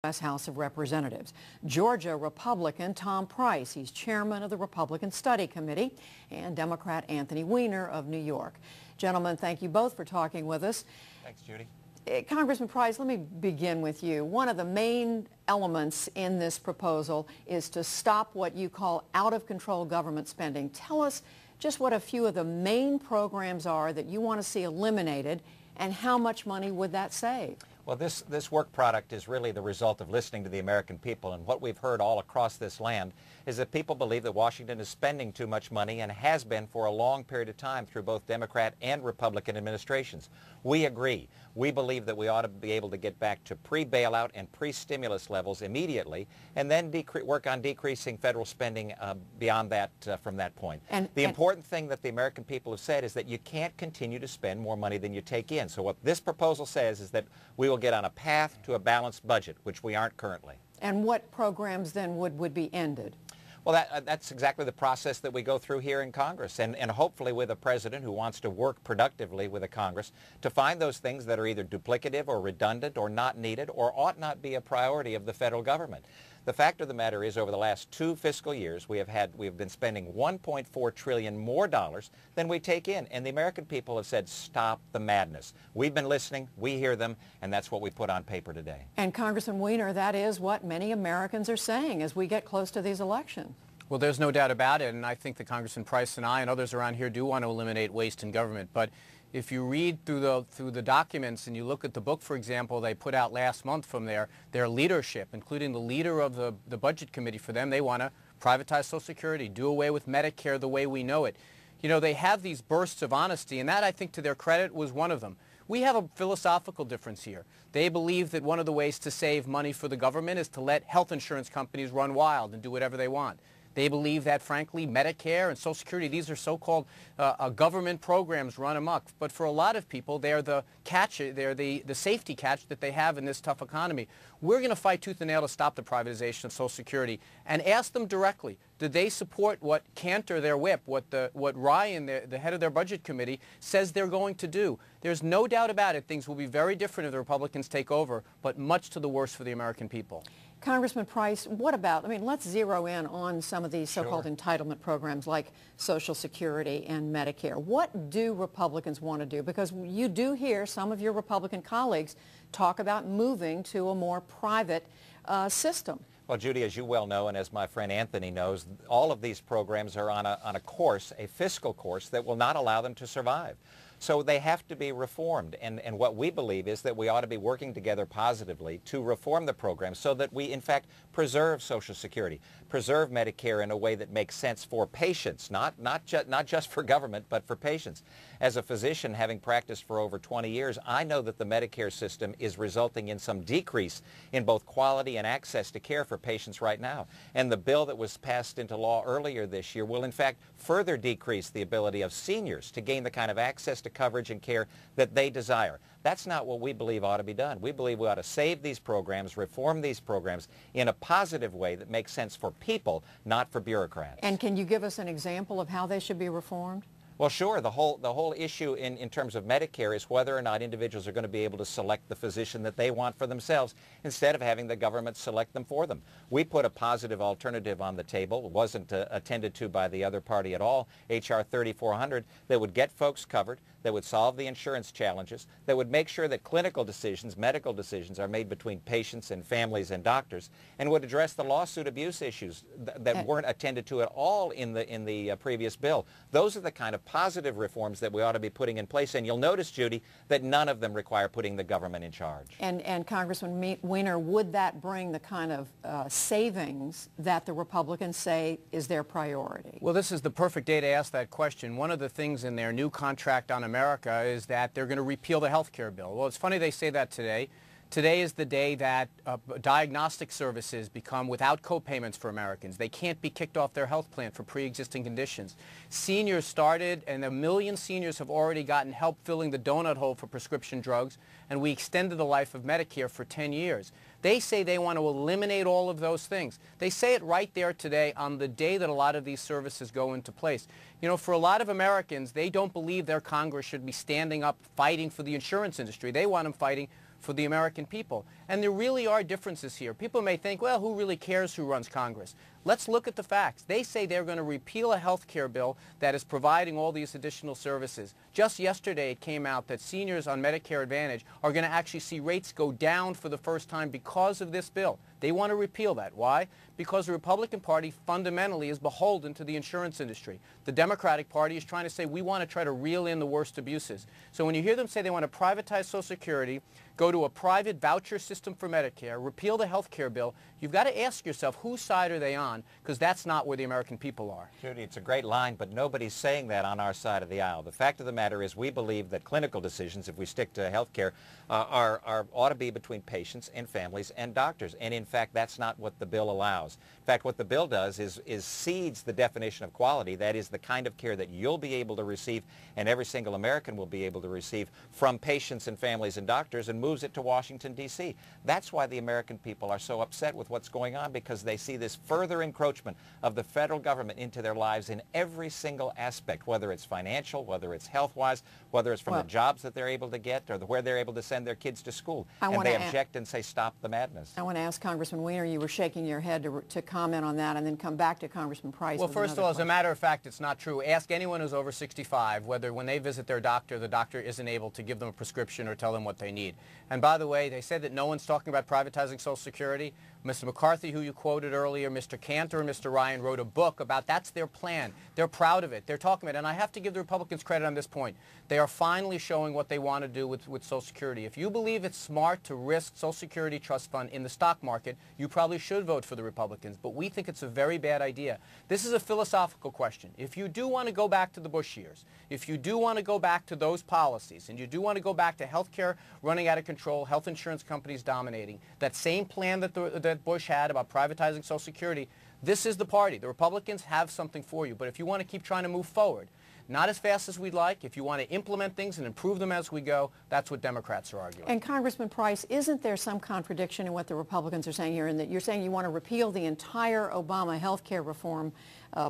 U.S. House of Representatives. Georgia Republican Tom Price, he's chairman of the Republican Study Committee, and Democrat Anthony Weiner of New York. Gentlemen, thank you both for talking with us. Thanks, Judy. Congressman Price, let me begin with you. One of the main elements in this proposal is to stop what you call out-of-control government spending. Tell us just what a few of the main programs are that you want to see eliminated, and how much money would that save? Well, this work product is really the result of listening to the American people, and what we've heard all across this land is that people believe that Washington is spending too much money and has been for a long period of time through both Democrat and Republican administrations. We agree. We believe that we ought to be able to get back to pre-bailout and pre-stimulus levels immediately, and then work on decreasing federal spending beyond that from that point. The important thing that the American people have said is that you can't continue to spend more money than you take in. So what this proposal says is that we will get on a path to a balanced budget, which we aren't currently. And what programs then would be ended? Well, that's exactly the process that we go through here in Congress, and hopefully with a president who wants to work productively with the Congress to find those things that are either duplicative or redundant or not needed or ought not be a priority of the federal government. The fact of the matter is, over the last 2 fiscal years, we have been spending $1.4 trillion more dollars than we take in, and the American people have said, stop the madness. We've been listening, we hear them, and that's what we put on paper today. And Congressman Weiner, that is what many Americans are saying as we get close to these elections. Well, there's no doubt about it, and I think that Congressman Price and I and others around here do want to eliminate waste in government. But if you read through the documents and you look at the book, for example, they put out last month from their leadership, including the leader of the Budget Committee for them, they want to privatize Social Security, do away with Medicare the way we know it. You know, they have these bursts of honesty, and that, I think, to their credit, was one of them. We have a philosophical difference here. They believe that one of the ways to save money for the government is to let health insurance companies run wild and do whatever they want. They believe that, frankly, Medicare and Social Security, these are so-called government programs run amok. But for a lot of people, they're the catch, they're the safety catch that they have in this tough economy. We're going to fight tooth and nail to stop the privatization of Social Security and ask them directly, do they support what Cantor, their whip, what Ryan, the head of their Budget Committee, says they're going to do? There's no doubt about it. Things will be very different if the Republicans take over, but much to the worse for the American people. Congressman Price, what about, let's zero in on some of these so-called entitlement programs like Social Security and Medicare. What do Republicans want to do? Because you do hear some of your Republican colleagues talk about moving to a more private system. Well, Judy, as you well know, and as my friend Anthony knows, all of these programs are on a course, a fiscal course, that will not allow them to survive. So they have to be reformed, and what we believe is that we ought to be working together positively to reform the program so that we, in fact, preserve Social Security, preserve Medicare in a way that makes sense for patients, not just for government, but for patients. As a physician, having practiced for over 20 years, I know that the Medicare system is resulting in some decrease in both quality and access to care for patients right now. And the bill that was passed into law earlier this year will, in fact, further decrease the ability of seniors to gain the kind of access to coverage and care that they desire. That's not what we believe ought to be done. We believe we ought to save these programs, reform these programs in a positive way that makes sense for people, not for bureaucrats. And can you give us an example of how they should be reformed? Well, sure. The whole issue in terms of Medicare is whether or not individuals are going to be able to select the physician that they want for themselves instead of having the government select them for them. We put a positive alternative on the table. It wasn't attended to by the other party at all, H.R. 3400, that would get folks covered, that would solve the insurance challenges, that would make sure that clinical decisions, medical decisions, are made between patients and families and doctors, and would address the lawsuit abuse issues that weren't attended to at all in the previous bill. Those are the kind of positive reforms that we ought to be putting in place, and you'll notice, Judy, that none of them require putting the government in charge. And Congressman Weiner, would that bring the kind of savings that the Republicans say is their priority? Well, this is the perfect day to ask that question. One of the things in their new contract on America is that they're going to repeal the health care bill. Well, it's funny they say that today. Today is the day that diagnostic services become without co-payments for Americans. They can't be kicked off their health plan for pre-existing conditions. Seniors started, and 1 million seniors have already gotten help filling the donut hole for prescription drugs, and we extended the life of Medicare for 10 years. They say they want to eliminate all of those things. They say it right there today on the day that a lot of these services go into place. You know, for a lot of Americans, they don't believe their Congress should be standing up fighting for the insurance industry. They want them fighting for the American people. And And there really are differences here. People may think, well, who really cares who runs Congress? Let's look at the facts. They say they're going to repeal a health care bill that is providing all these additional services. Just yesterday it came out that seniors on Medicare Advantage are going to actually see rates go down for the first time because of this bill. They want to repeal that. Why? Because the Republican Party fundamentally is beholden to the insurance industry. The Democratic Party is trying to say we want to try to reel in the worst abuses. So when you hear them say they want to privatize Social Security, go to a private voucher system for Medicare, repeal the health care bill, you've got to ask yourself whose side are they on, because that's not where the American people are. Judy, it's a great line, but nobody's saying that on our side of the aisle. The fact of the matter is we believe that clinical decisions, if we stick to health care, ought to be between patients and families and doctors. And in fact, that's not what the bill allows. In fact, what the bill does is seeds the definition of quality. That is the kind of care that you'll be able to receive and every single American will be able to receive from patients and families and doctors, and moves it to Washington, D.C. That's why the American people are so upset with what's going on, because they see this further encroachment of the federal government into their lives in every single aspect, whether it's financial, whether it's health-wise, whether it's from the jobs that they're able to get or where they're able to send their kids to school. And they object and say, stop the madness. I want to ask Congressman Weiner, you were shaking your head to comment on that, and then come back to Congressman Price. Well, first of all, as a matter of fact, it's not true. Ask anyone who's over 65 whether when they visit their doctor, the doctor isn't able to give them a prescription or tell them what they need. And by the way, they said that no one's talking about privatizing Social Security. Mr. McCarthy, who you quoted earlier, Mr. Cantor and Mr. Ryan wrote a book about that's their plan. They're proud of it. They're talking about it. And I have to give the Republicans credit on this point. They are finally showing what they want to do with Social Security. If you believe it's smart to risk Social Security Trust Fund in the stock market, you probably should vote for the Republicans. But we think it's a very bad idea. This is a philosophical question. If you do want to go back to the Bush years, if you do want to go back to those policies, and you do want to go back to health care running out of control, health insurance companies dominating, that same plan that Bush had about privatizing Social Security, this is the party. The Republicans have something for you. But if you want to keep trying to move forward, not as fast as we'd like, if you want to implement things and improve them as we go, that's what Democrats are arguing. And Congressman Price, isn't there some contradiction in what the Republicans are saying here, in that you're saying you want to repeal the entire Obama health care reform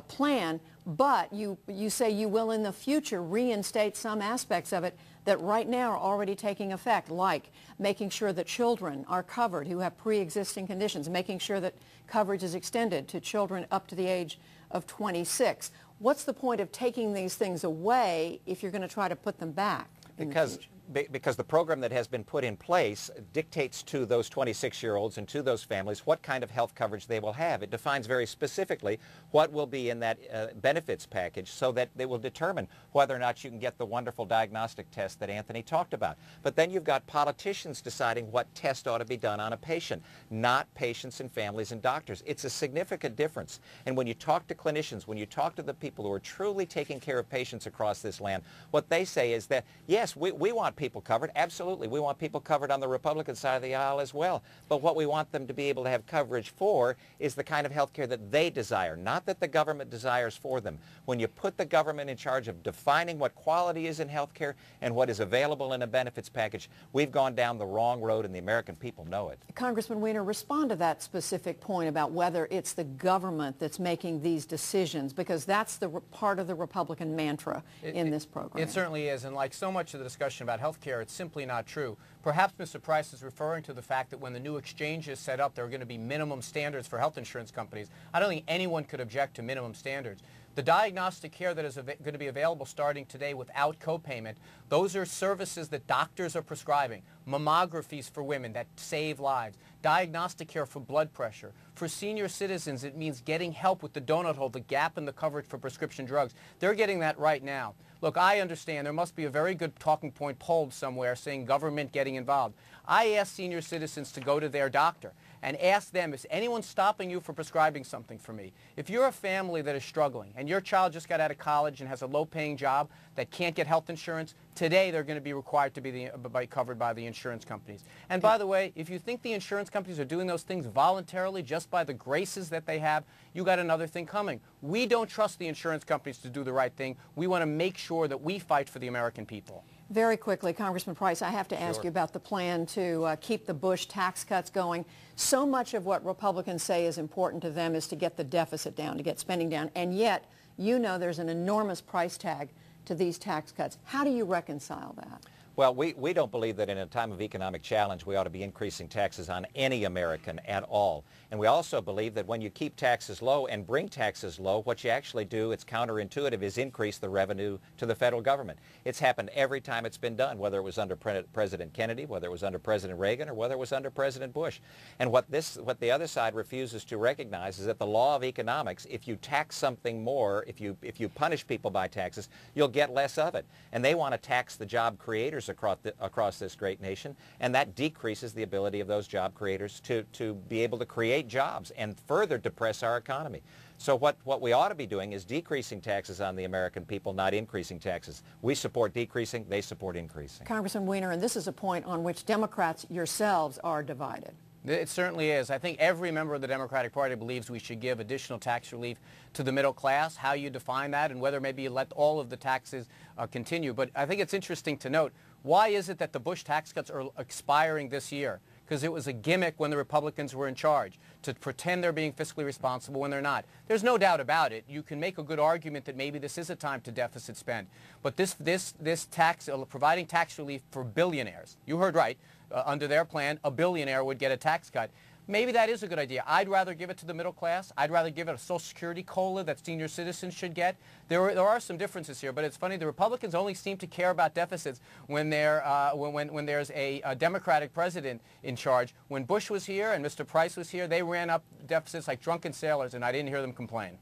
plan, but you say you will in the future reinstate some aspects of it that right now are already taking effect, like making sure that children are covered who have pre-existing conditions, making sure that coverage is extended to children up to the age of 26. What's the point of taking these things away if you're going to try to put them back in the future? Because the program that has been put in place dictates to those 26-year-olds and to those families what kind of health coverage they will have. It defines very specifically what will be in that benefits package, so that they will determine whether or not you can get the wonderful diagnostic test that Anthony talked about. But then you've got politicians deciding what test ought to be done on a patient, not patients and families and doctors. It's a significant difference. And when you talk to clinicians, when you talk to the people who are truly taking care of patients across this land, what they say is that, yes, we want people covered. Absolutely. We want people covered on the Republican side of the aisle as well. But what we want them to be able to have coverage for is the kind of health care that they desire, not that the government desires for them. When you put the government in charge of defining what quality is in health care and what is available in a benefits package, we've gone down the wrong road, and the American people know it. Congressman Weiner, respond to that specific point about whether it's the government that's making these decisions, because that's the part of the Republican mantra in this program. It certainly is, and like so much of the discussion about health care, it's simply not true. Perhaps Mr. Price is referring to the fact that when the new exchange is set up, there are going to be minimum standards for health insurance companies. I don't think anyone could object to minimum standards. The diagnostic care that is going to be available starting today without copayment, those are services that doctors are prescribing. Mammographies for women that save lives. Diagnostic care for blood pressure. For senior citizens, it means getting help with the donut hole, the gap in the coverage for prescription drugs. They're getting that right now. Look, I understand there must be a very good talking point polled somewhere saying government getting involved. I ask senior citizens to go to their doctor and ask them, is anyone stopping you from prescribing something for me? If you're a family that is struggling and your child just got out of college and has a low-paying job that can't get health insurance, today they're going to be required to be covered by the insurance companies. And by the way, if you think the insurance companies are doing those things voluntarily just by the graces that they have, you got another thing coming. We don't trust the insurance companies to do the right thing. We want to make sure that we fight for the American people. Very quickly, Congressman Price, I have to ask Sure. you about the plan to keep the Bush tax cuts going. So much of what Republicans say is important to them is to get the deficit down, to get spending down, and yet you know there's an enormous price tag to these tax cuts. How do you reconcile that? Well, we don't believe that in a time of economic challenge we ought to be increasing taxes on any American at all. And we also believe that when you keep taxes low and bring taxes low, what you actually do, it's counterintuitive, is increase the revenue to the federal government. It's happened every time it's been done, whether it was under President Kennedy, whether it was under President Reagan, or whether it was under President Bush. And what the other side refuses to recognize is that the law of economics, if you tax something more, if you punish people by taxes, you'll get less of it. And they want to tax the job creators across this great nation, and that decreases the ability of those job creators to be able to create jobs and further depress our economy. So what we ought to be doing is decreasing taxes on the American people, not increasing taxes. We support decreasing, they support increasing. Congressman Weiner, and this is a point on which Democrats yourselves are divided. It certainly is. I think every member of the Democratic Party believes we should give additional tax relief to the middle class. How you define that and whether maybe you let all of the taxes continue. But I think it's interesting to note, why is it that the Bush tax cuts are expiring this year? Because it was a gimmick when the Republicans were in charge, to pretend they're being fiscally responsible when they're not. There's no doubt about it. You can make a good argument that maybe this is a time to deficit spend. But this tax, providing tax relief for billionaires, you heard right, under their plan, a billionaire would get a tax cut. Maybe that is a good idea. I'd rather give it to the middle class. I'd rather give it a Social Security COLA that senior citizens should get. There are some differences here, but it's funny. The Republicans only seem to care about deficits when there's a Democratic president in charge. When Bush was here and Mr. Price was here, they ran up deficits like drunken sailors, and I didn't hear them complain.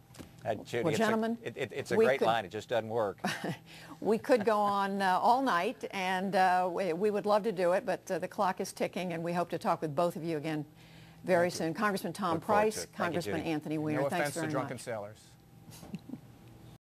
Judy, well, gentlemen, it's a great line. It just doesn't work. We could go on all night, and we would love to do it, but the clock is ticking, and we hope to talk with both of you again very soon. Congressman Tom Price, Congressman Anthony Weiner, no thanks offense very to drunken much. sailors.